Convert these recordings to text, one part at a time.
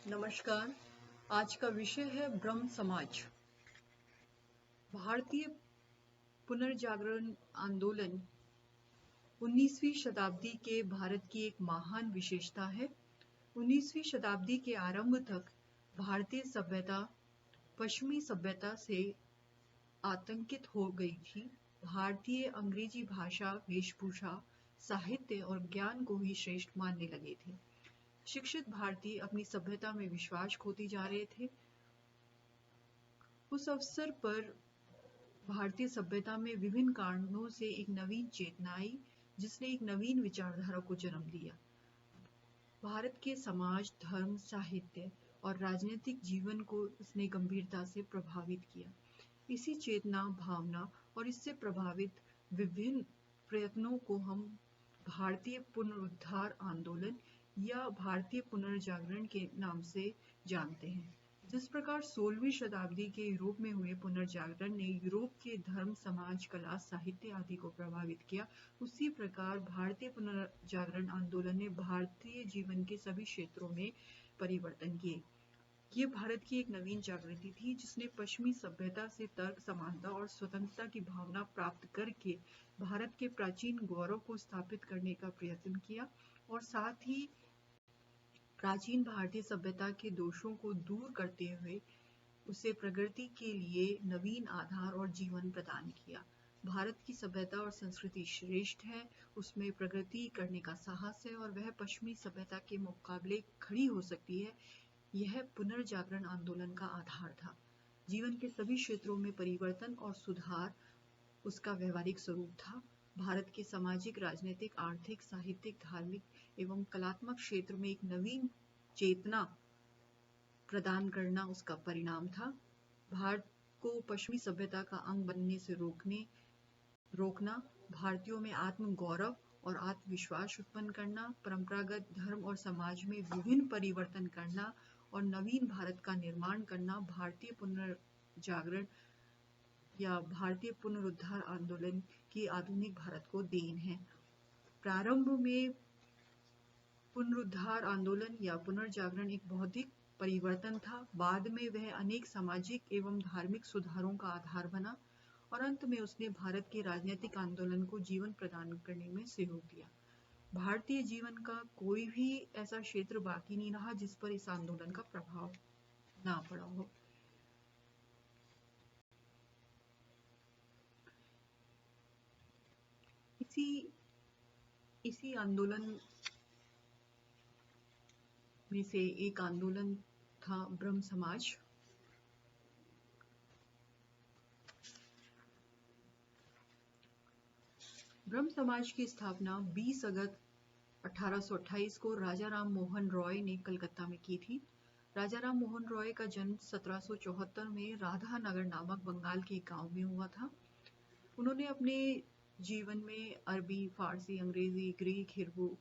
नमस्कार। आज का विषय है ब्रह्म समाज। भारतीय पुनर्जागरण आंदोलन 19वीं शताब्दी के भारत की एक महान विशेषता है। 19वीं शताब्दी के आरंभ तक भारतीय सभ्यता पश्चिमी सभ्यता से आतंकित हो गई थी। भारतीय अंग्रेजी भाषा, वेशभूषा, साहित्य और ज्ञान को ही श्रेष्ठ मानने लगे थे। शिक्षित भारतीय अपनी सभ्यता में विश्वास खोते जा रहे थे। उस अवसर पर भारतीय सभ्यता में विभिन्न कारणों से एक नवीन चेतना आई, जिसने एक नवीन विचारधारा को जन्म दिया। भारत के समाज, धर्म, साहित्य और राजनीतिक जीवन को इसने गंभीरता से प्रभावित किया। इसी चेतना, भावना और इससे प्रभावित विभिन्न प्रयत्नों को हम भारतीय पुनरुद्धार आंदोलन या भारतीय पुनर्जागरण के नाम से जानते हैं। जिस प्रकार 16वीं शताब्दी के यूरोप में हुए पुनर्जागरण ने यूरोप के धर्म, समाज, कला, साहित्य आदि को प्रभावित किया, उसी प्रकार भारतीय पुनर्जागरण आंदोलन ने भारतीय जीवन के सभी क्षेत्रों में परिवर्तन किए। ये भारत की एक नवीन जागृति थी, जिसने पश्चिमी सभ्यता से तर्क, समानता और स्वतंत्रता की भावना प्राप्त करके भारत के प्राचीन गौरव को स्थापित करने का प्रयत्न किया और साथ ही प्राचीन भारतीय सभ्यता के दोषों को दूर करते हुए उसे प्रगति के लिए नवीन आधार और जीवन प्रदान किया। भारत की सभ्यता और संस्कृति श्रेष्ठ है, उसमें प्रगति करने का साहस है और वह पश्चिमी सभ्यता के मुकाबले खड़ी हो सकती है। यह पुनर्जागरण आंदोलन का आधार था। जीवन के सभी क्षेत्रों में परिवर्तन और सुधार उसका व्यवहारिक स्वरूप था। भारत के सामाजिक, राजनीतिक, आर्थिक, साहित्यिक, धार्मिक एवं कलात्मक क्षेत्र में एक नवीन चेतना प्रदान करना उसका परिणाम था। भारत को पश्चिमी सभ्यता का अंग बनने से रोकना, भारतीयों में आत्म गौरव और आत्मविश्वास उत्पन्न करना, परंपरागत धर्म और समाज में विभिन्न परिवर्तन करना और नवीन भारत का निर्माण करना भारतीय पुनर्जागरण या भारतीय पुनरुद्धार आंदोलन की आधुनिक भारत को देन है। प्रारंभ में पुनरुद्धार आंदोलन या पुनर्जागरण एक बौद्धिक परिवर्तन था। बाद में वह अनेक सामाजिक एवं धार्मिक सुधारों का आधार बना और अंत में उसने भारत के राजनीतिक आंदोलन को जीवन प्रदान करने में सहयोग दिया। भारतीय जीवन का कोई भी ऐसा क्षेत्र बाकी नहीं रहा जिस पर इस आंदोलन का प्रभाव ना पड़ा हो। इसी आंदोलन में से एक आंदोलन था ब्रह्म समाज। ब्रह्म समाज की स्थापना 20 अगस्त 1828 को राजा राम मोहन रॉय ने कलकत्ता में की थी। राजा राम मोहन रॉय का जन्म 1774 में राधानगर नामक बंगाल के गांव में हुआ था। उन्होंने अपने जीवन में अरबी, फारसी, अंग्रेजी, ग्रीक, हिब्रू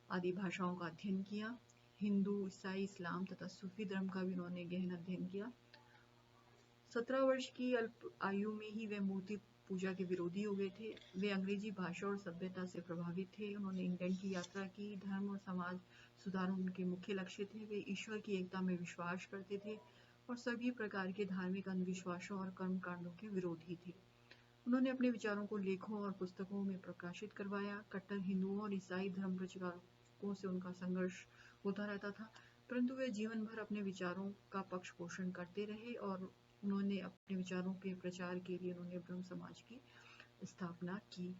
आदि भाषाओं का अध्ययन किया। हिंदू, ईसाई, इस्लाम तथा सूफी धर्म का भी उन्होंने गहन अध्ययन किया। 17 वर्ष की अल्प आयु में ही वे मूर्ति पूजा के विरोधी हो गए थे। वे अंग्रेजी भाषा और सभ्यता से प्रभावित थे। उन्होंने इंग्लैंड की यात्रा की। धर्म और समाज सुधार उनके मुख्य लक्ष्य थे। वे ईश्वर की एकता में विश्वास करते थे और सभी प्रकार के धार्मिक अंधविश्वासों और कर्मकांडों के विरोधी थे। उन्होंने अपने विचारों को लेखों और पुस्तकों में प्रकाशित करवाया। कट्टर हिंदुओं और ईसाई धर्म प्रचारकों से उनका संघर्ष होता रहता था, परंतु वे जीवन भर अपने विचारों का पक्ष पोषण करते रहे और उन्होंने अपने विचारों के प्रचार के लिए उन्होंने ब्रह्म समाज की स्थापना की।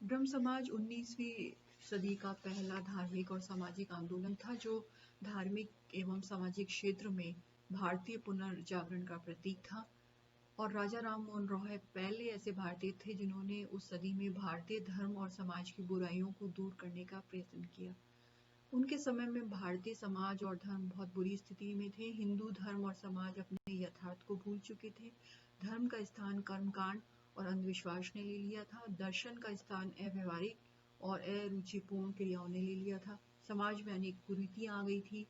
ब्रह्म समाज 19वीं सदी का पहला धार्मिक और सामाजिक आंदोलन था, जो धार्मिक एवं सामाजिक क्षेत्र में भारतीय पुनर्जागरण का प्रतीक था और राजा राम मोहन रॉय पहले ऐसे भारतीय थे जिन्होंने उस सदी में भारतीय धर्म और समाज की बुराइयों को दूर करने का प्रयत्न किया। उनके समय में भारतीय समाज और धर्म बहुत बुरी स्थिति में थे। हिंदू धर्म और समाज अपने यथार्थ को भूल चुके थे। धर्म का स्थान कर्मकांड और अंधविश्वास ने ले लिया था। दर्शन का स्थान अव्यवहारिक और अरुचिपूर्ण क्रियाओं ने ले लिया था। समाज में अनेक कुरीतियां आ गई थी।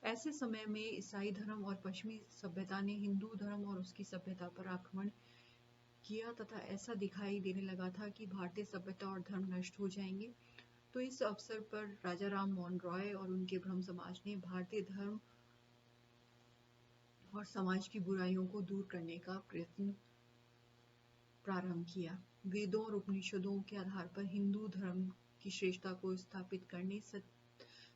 ऐसे समय में ईसाई धर्म और पश्चिमी सभ्यता ने हिंदू धर्म और उसकी सभ्यता पर आक्रमण किया तथा ऐसा दिखाई देने लगा था कि भारतीय सभ्यता और धर्म नष्ट हो जाएंगे। तो इस अवसर पर राजा राम मोहन रॉय और उनके ब्रह्म समाज ने भारतीय धर्म और समाज की बुराइयों को दूर करने का प्रयत्न प्रारंभ किया। वेदों और उपनिषदों के आधार पर हिंदू धर्म की श्रेष्ठता को स्थापित करने,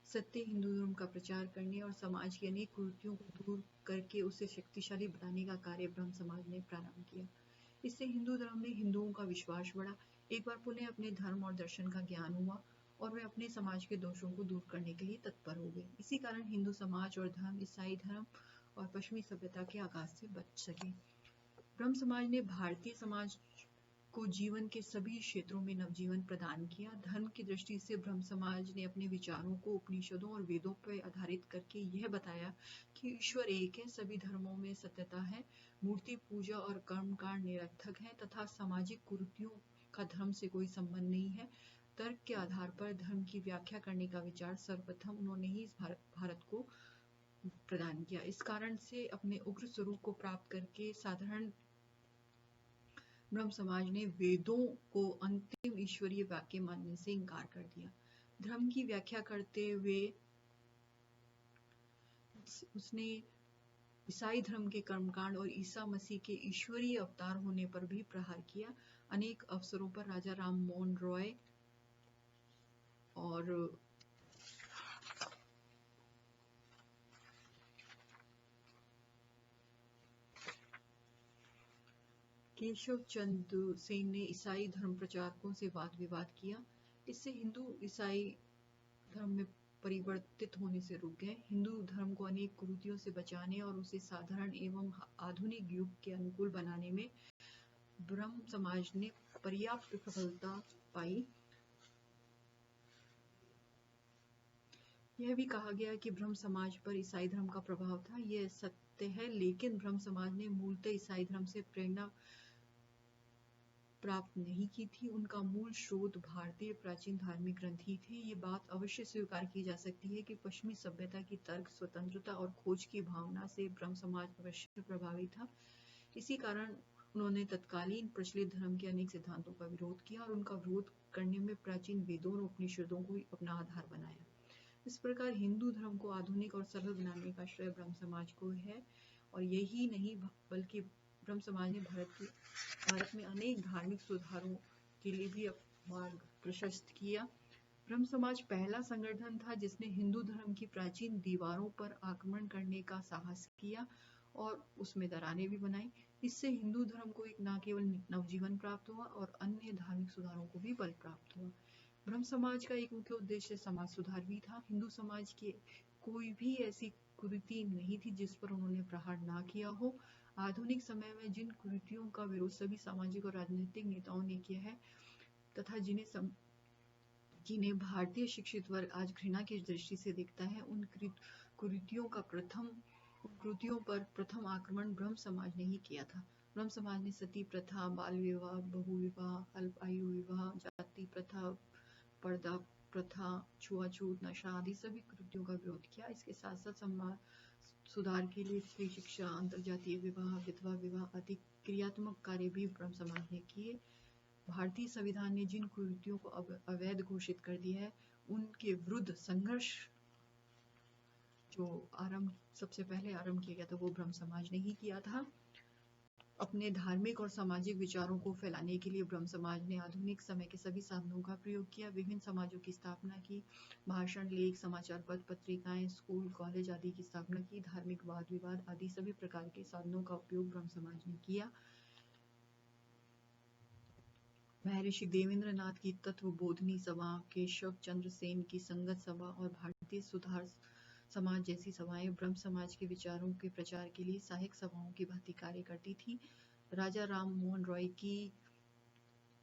सत्य हिंदू धर्म का प्रचार करने और समाज की अनेक कुरीतियों को दूर करके उसे शक्तिशाली बनाने का कार्य ब्रह्म समाज ने प्रारंभ किया। इससे हिंदू धर्म में हिंदुओं का विश्वास बढ़ा। एक बार पुनः अपने धर्म और दर्शन का ज्ञान हुआ और वे अपने समाज के दोषों को दूर करने के लिए तत्पर हो गए। इसी कारण हिंदू समाज और धर्म ईसाई धर्म और पश्चिमी सभ्यता के आगाज से बच सके। ब्रह्म समाज ने भारतीय समाज को जीवन के सभी क्षेत्रों में नवजीवन प्रदान किया। धर्म की दृष्टि से ब्रह्म समाज ने अपने विचारों को उपनिषदों और वेदों पर आधारित करके यह बताया कि ईश्वर एक है, सभी धर्मों में सत्यता है, मूर्ति पूजा और कर्मकांड निरर्थक है तथा सामाजिक कुरीतियों का धर्म से कोई संबंध नहीं है। तर्क के आधार पर धर्म की व्याख्या करने का विचार सर्वप्रथम उन्होंने ही इस भारत को प्रदान किया। इस कारण से अपने उग्र स्वरूप को प्राप्त करके साधारण ब्रह्म समाज ने वेदों को अंतिम ईश्वरीय वाक्य मानने से इनकार कर दिया। धर्म की व्याख्या करते हुए उसने ईसाई धर्म के कर्मकांड और ईसा मसीह के ईश्वरीय अवतार होने पर भी प्रहार किया। अनेक अवसरों पर राजा राम मोहन रॉय और केशव चंद्र सेन ने ईसाई धर्म प्रचारकों से वाद विवाद किया। इससे हिंदू ईसाई धर्म में परिवर्तित होने से रुक गए। हिंदू धर्म को अनेक कुरीतियों से बचाने और उसे साधारण एवं आधुनिक युग के अनुकूल बनाने में ब्रह्म समाज ने पर्याप्त सफलता पाई। यह भी कहा गया कि ब्रह्म समाज पर ईसाई धर्म का प्रभाव था। यह सत्य है, लेकिन ब्रह्म समाज ने मूलतः ईसाई धर्म से प्रेरणा प्राप्त नहीं की थी। उनका मूल स्रोत भारतीय प्राचीन धार्मिक ग्रंथ ही थे। ये बात अवश्य स्वीकार की जा सकती है कि पश्चिमी सभ्यता की तर्क स्वतंत्रता और खोज की भावना से ब्रह्म समाज अवश्य प्रभावित था। इसी कारण उन्होंने तत्कालीन प्रचलित धर्म के अनेक सिद्धांतों का विरोध किया और उनका विरोध करने में प्राचीन वेदों और उपनिषदों को अपना आधार बनाया। इस प्रकार हिंदू धर्म को आधुनिक और सरल बनाने का श्रेय ब्रह्म समाज को है। और यही नहीं बल्कि ब्रह्म समाज ने भारत में अनेक धार्मिक सुधारों के लिए भी मार्ग प्रशस्त किया। ब्रह्म समाज पहला संगठन था जिसने हिंदू धर्म की प्राचीन दीवारों पर आक्रमण करने का साहस किया और उसमें दरारें भी बनाई। इससे हिंदू धर्म को एक न केवल नवजीवन प्राप्त हुआ और अन्य धार्मिक सुधारों को भी बल प्राप्त हुआ। ब्रह्म समाज का एक मुख्य उद्देश्य समाज सुधार भी था। हिंदू समाज की कोई भी ऐसी कुरीति नहीं थी जिस पर उन्होंने प्रहार ना किया हो। आधुनिक समय में जिन कुरीतियों का विरोध सभी सामाजिक और राजनीतिक नेताओं ने किया है तथा जिन्हें भारतीय शिक्षित वर्ग आज घृणा की दृष्टि से देखता है, उन कुरीतियों पर प्रथम आक्रमण ब्रह्म समाज ने ही किया था। ब्रह्म समाज ने सती प्रथा, बाल विवाह, बहु विवाह, अल्प आयु विवाह, जाति प्रथा, पर्दा प्रथा, छुआछूत, नशा आदि सभी कुरीतियों का विरोध किया। इसके साथ साथ समाज सुधार के लिए स्त्री शिक्षा, अंतरजातीय विवाह, विधवा विवाह आदि क्रियात्मक कार्य भी ब्रह्म समाज ने किए। भारतीय संविधान ने जिन कुरीतियों को अवैध घोषित कर दिया है, उनके विरुद्ध संघर्ष जो सबसे पहले आरंभ किया गया था वो ब्रह्म समाज ने ही किया था। अपने धार्मिक और सामाजिक विचारों को फैलाने के लिए ब्रह्म समाज ने आधुनिक समय के सभी साधनों का प्रयोग किया। विभिन्न समाजों की स्थापना की, भाषण, लेख, समाचार पत्र, पत्रिकाएं, स्कूल, कॉलेज आदि की स्थापना की, धार्मिक वाद विवाद आदि सभी प्रकार के साधनों का उपयोग ब्रह्म समाज ने किया। महर्षि देवेंद्र नाथ की तत्व बोधनी सभा, केशव चंद्र सेन की संगत सभा और भारतीय सुधार समाज जैसी सभाएं ब्रह्म समाज के विचारों के प्रचार के लिए सहायक सभाओं की भांति कार्य करती थी। राजा राम मोहन रॉय की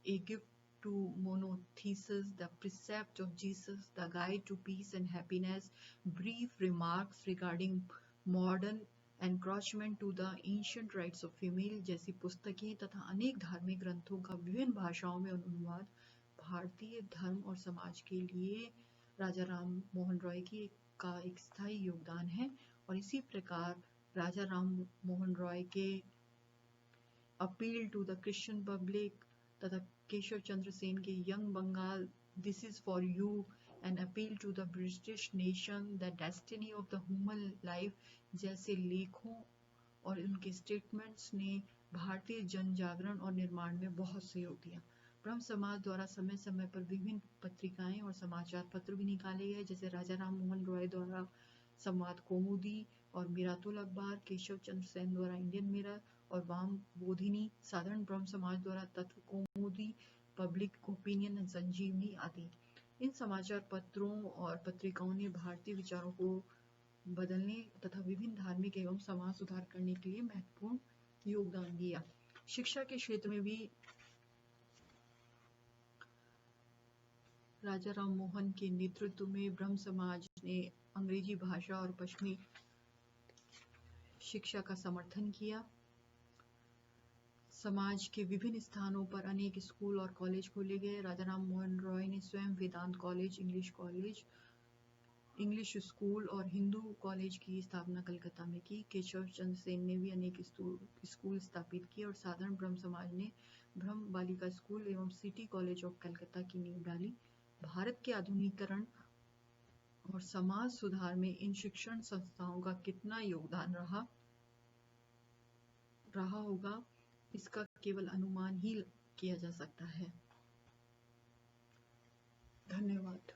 A Gift to Monothesis, The Precept of Jesus, The Guide to Peace and Happiness, Brief Remarks Regarding Modern Encroachment to the Ancient Rights of Female जैसी पुस्तकें तथा अनेक धार्मिक ग्रंथों का विभिन्न भाषाओं में अनुवाद भारतीय धर्म और समाज के लिए राजा राम मोहन रॉय का एक स्थायी योगदान है। और इसी प्रकार राजा राम मोहन रॉय के appeal to the Christian public तथा केशव चंद्र सेन के Young Bengal This is for you, an appeal to the British nation, the destiny of the human life जैसे लेखों और उनके स्टेटमेंट्स ने भारतीय जन जागरण और निर्माण में बहुत सहयोग दिया। ब्रह्म समाज द्वारा समय समय पर विभिन्न पत्रिकाएं और समाचार पत्र भी निकाले गए, जैसे राजा राम मोहन रॉय द्वारा संवाद कौमुदी और मिरातुल अखबार, केशव चंद्र सेन द्वारा इंडियन मिरर और वाम बोधिनी, साधारण ब्रह्म समाज द्वारा तत्व कौमुदी, पब्लिक ओपिनियन एंड संजीवनी आदि। इन समाचार पत्रों और पत्रिकाओं ने भारतीय विचारों को बदलने तथा विभिन्न धार्मिक एवं समाज सुधार करने के लिए महत्वपूर्ण योगदान दिया। शिक्षा के क्षेत्र में भी राजा राम मोहन के नेतृत्व में ब्रह्म समाज ने अंग्रेजी भाषा और पश्चिमी शिक्षा का समर्थन किया। समाज के विभिन्न स्थानों पर अनेक स्कूल और कॉलेज खोले गए। राजा राम मोहन रॉय ने स्वयं वेदांत कॉलेज, इंग्लिश स्कूल और हिंदू कॉलेज की स्थापना कलकत्ता में की। केशव चंद्र सेन ने भी अनेक स्कूल स्थापित किए और साधारण ब्रह्म समाज ने ब्रह्म बालिका स्कूल एवं सिटी कॉलेज ऑफ कलकत्ता की नींव डाली। भारत के आधुनिकीकरण और समाज सुधार में इन शिक्षण संस्थाओं का कितना योगदान रहा होगा, इसका केवल अनुमान ही किया जा सकता है। धन्यवाद।